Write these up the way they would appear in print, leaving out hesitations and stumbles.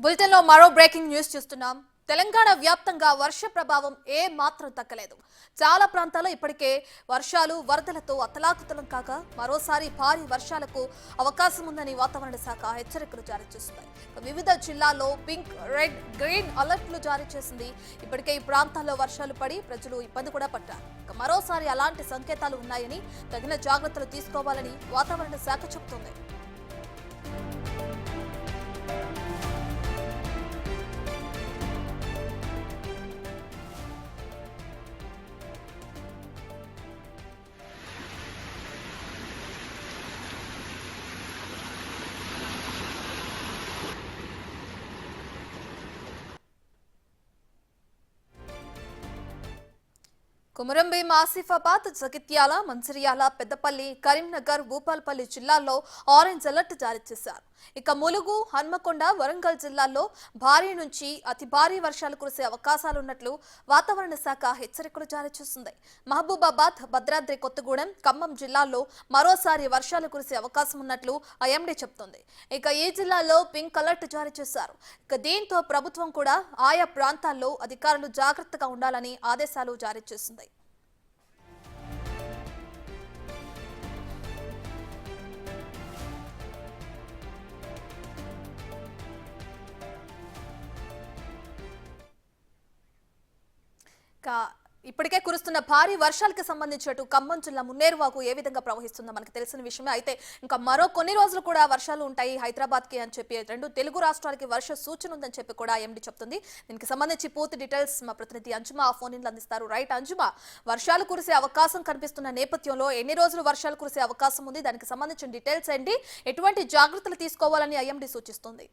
బులెటిన్లో మరో breaking news చూస్తున్నాం. తెలంగాణ వ్యాప్తంగా వర్ష ప్రభావం ఏ మాత్రం తగ్గలేదు. చాలా ప్రాంతాల్లో ఇప్పటికే వర్షాలు వరదలతో అతలాకుతలం కాగా మరోసారి భారీ వర్షాలకు అవకాశం ఉందని వాతావరణ శాఖ హెచ్చరికలు జారీ చేస్తుంది. వివిధ జిల్లాల్లో పింక్, రెడ్, గ్రీన్ అలర్ట్లు జారీ చేసింది. ఇప్పటికే ఈ ప్రాంతాల్లో వర్షాలు పడి ప్రజలు ఇబ్బంది కూడా పడ్డారు. మరోసారి అలాంటి సంకేతాలు ఉన్నాయని తగిన జాగ్రత్తలు తీసుకోవాలని వాతావరణ శాఖ చెబుతోంది. కొమరంభీం, ఆసిఫాబాద్, జగిత్యాల, మంచిర్యాల, పెద్దపల్లి, కరీంనగర్, భూపాలపల్లి జిల్లాల్లో ఆరెంజ్ అలర్ట్ జారీ చేశారు. ఇక ములుగు, హన్మకొండ, వరంగల్ జిల్లాల్లో భారీ నుంచి అతి భారీ వర్షాలు కురిసే అవకాశాలున్నట్లు వాతావరణ శాఖ హెచ్చరికలు జారీ చేసింది. మహబూబాబాద్, భద్రాద్రి కొత్తగూడెం, ఖమ్మం జిల్లాల్లో మరోసారి వర్షాలు కురిసే అవకాశం ఉన్నట్లు ఐఎండీ చెబుతోంది. ఇక ఈ జిల్లాలో పింక్ అలర్ట్ జారీ చేశారు. ఇక దీంతో ప్రభుత్వం కూడా ఆయా ప్రాంతాల్లో అధికారులు జాగ్రత్తగా ఉండాలని ఆదేశాలు జారీ చేసింది. ఇప్పటికే కురుస్తున్న భారీ వర్షాలకు సంబంధించినట్టు ఖమ్మం జిల్లా మున్నేరువాగు ఏ విధంగా ప్రవహిస్తుందో మనకు తెలిసిన విషయమే. అయితే ఇంకా మరో కొన్ని రోజులు కూడా వర్షాలు ఉంటాయి హైదరాబాద్కి అని చెప్పి, రెండు తెలుగు రాష్ట్రాలకి వర్ష సూచన ఉందని చెప్పి కూడా ఎండీ చెప్తుంది. దీనికి సంబంధించి పూర్తి డీటెయిల్స్ మా ప్రతినిధి అంజుమా ఫోన్ ఇన్లు అందిస్తారు. రైట్ అంజుమా, వర్షాలు కురిసే అవకాశం కనిపిస్తున్న నేపథ్యంలో ఎన్ని రోజులు వర్షాలు కురిసే అవకాశం ఉంది, దానికి సంబంధించిన డీటెయిల్స్ ఏంటి, ఎటువంటి జాగ్రత్తలు తీసుకోవాలని ఐఎండీ సూచిస్తుంది?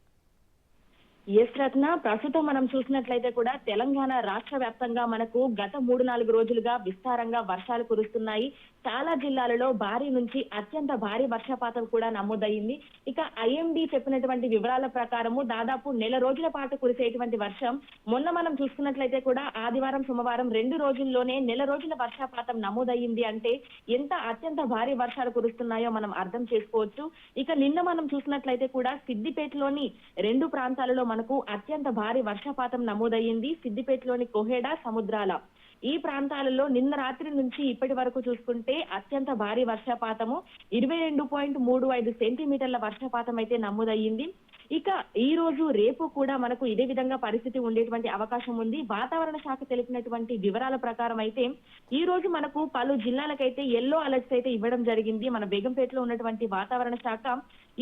ఎస్ రత్న, ప్రస్తుతం మనం చూసినట్లయితే కూడా తెలంగాణ రాష్ట్ర వ్యాప్తంగా మనకు గత 3-4 రోజులుగా విస్తారంగా వర్షాలు కురుస్తున్నాయి. చాలా జిల్లాలలో భారీ నుంచి అత్యంత భారీ వర్షపాతం కూడా నమోదయ్యింది. ఇక ఐఎండీ చెప్పినటువంటి వివరాల ప్రకారము దాదాపు నెల రోజుల పాటు కురిసేటువంటి వర్షం మొన్న మనం చూసుకున్నట్లయితే కూడా ఆదివారం, సోమవారం 2 రోజుల్లోనే నెల రోజుల వర్షపాతం నమోదయ్యింది. అంటే ఎంత అత్యంత భారీ వర్షాలు కురుస్తున్నాయో మనం అర్థం చేసుకోవచ్చు. ఇక నిన్న మనం చూసినట్లయితే కూడా సిద్దిపేటలోని 2 ప్రాంతాలలో మనకు అత్యంత భారీ వర్షపాతం నమోదయ్యింది. సిద్దిపేటలోని కోహెడ, సముద్రాల ఈ ప్రాంతాలలో నిన్న రాత్రి నుంచి ఇప్పటి వరకు చూసుకుంటే అత్యంత భారీ వర్షపాతము 22.35 సెంటీమీటర్ల వర్షపాతం అయితే నమోదయ్యింది. ఇక ఈ రోజు రేపు కూడా మనకు ఇదే విధంగా పరిస్థితి ఉండేటువంటి అవకాశం ఉంది. వాతావరణ శాఖ తెలిపినటువంటి వివరాల ప్రకారం అయితే ఈ రోజు మనకు పలు జిల్లాలకైతే ఎల్లో అలర్ట్స్ అయితే ఇవ్వడం జరిగింది. మన బేగంపేటలో ఉన్నటువంటి వాతావరణ శాఖ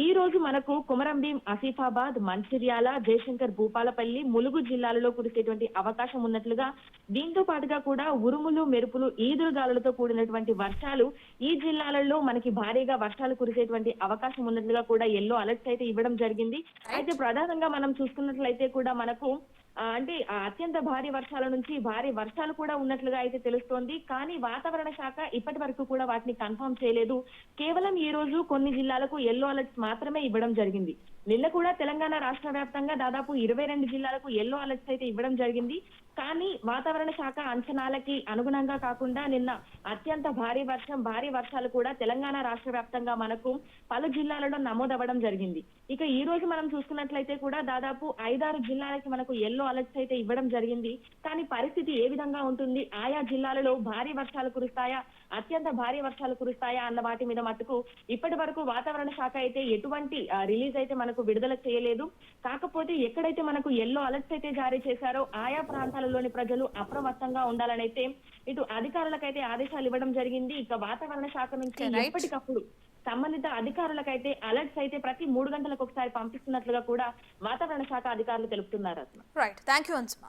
ఈ రోజు మనకు కొమరంభీం, ఆసిఫాబాద్, మంచిర్యాల, జయశంకర్, భూపాలపల్లి, ములుగు జిల్లాలలో కురిసేటువంటి అవకాశం ఉన్నట్లుగా, దీంతో పాటుగా కూడా ఉరుములు, మెరుపులు, ఈదురుగాలులతో కూడినటువంటి వర్షాలు ఈ జిల్లాలలో మనకి భారీగా వర్షాలు కురిసేటువంటి అవకాశం ఉన్నట్లుగా కూడా ఎల్లో అలర్ట్స్ అయితే ఇవ్వడం జరిగింది. అయితే ప్రధానంగా మనం చూసుకున్నట్లయితే కూడా మనకు అంటే అత్యంత భారీ వర్షాల నుంచి భారీ వర్షాలు కూడా ఉన్నట్లుగా అయితే తెలుస్తోంది. కానీ వాతావరణ శాఖ ఇప్పటి వరకు కూడా వాటిని కన్ఫర్మ్ చేయలేదు. కేవలం ఈ రోజు కొన్ని జిల్లాలకు ఎల్లో అలర్ట్స్ మాత్రమే ఇవ్వడం జరిగింది. నిన్న కూడా తెలంగాణ రాష్ట్ర వ్యాప్తంగా దాదాపు 22 జిల్లాలకు ఎల్లో అలర్ట్స్ అయితే ఇవ్వడం జరిగింది. కానీ వాతావరణ శాఖ అంచనాలకి అనుగుణంగా కాకుండా నిన్న అత్యంత భారీ వర్షాలు కూడా తెలంగాణ రాష్ట్ర వ్యాప్తంగా మనకు పలు జిల్లాలలో నమోదవ్వడం జరిగింది. ఇక ఈ రోజు మనం చూసుకున్నట్లయితే కూడా దాదాపు 5-6 జిల్లాలకి మనకు ఎల్లో అలర్ట్స్ అయితే ఇవ్వడం జరిగింది. కానీ పరిస్థితి ఏ విధంగా ఉంటుంది, ఆయా జిల్లాలలో భారీ వర్షాలు కురుస్తాయా, అత్యంత భారీ వర్షాలు కురుస్తాయా అన్న వాటి మీద మట్టుకు ఇప్పటి వరకు వాతావరణ శాఖ అయితే ఎటువంటి రిలీజ్ అయితే మనకు విడుదల చేయలేదు. కాకపోతే ఎక్కడైతే మనకు ఎల్లో అలర్ట్స్ అయితే జారీ చేశారో ఆయా ప్రాంతాలలోని ప్రజలు అప్రమత్తంగా ఉండాలనైతే ఇటు అధికారులకైతే ఆదేశాలు ఇవ్వడం జరిగింది. ఇక వాతావరణ శాఖ నుంచి ఎప్పటికప్పుడు సంబంధిత అధికారులకైతే అలర్ట్స్ అయితే ప్రతి 3 గంటలకు ఒకసారి పంపిస్తున్నట్లుగా కూడా వాతావరణ శాఖ అధికారులు తెలుపుతున్నారు. Right, thank you అంజుమా.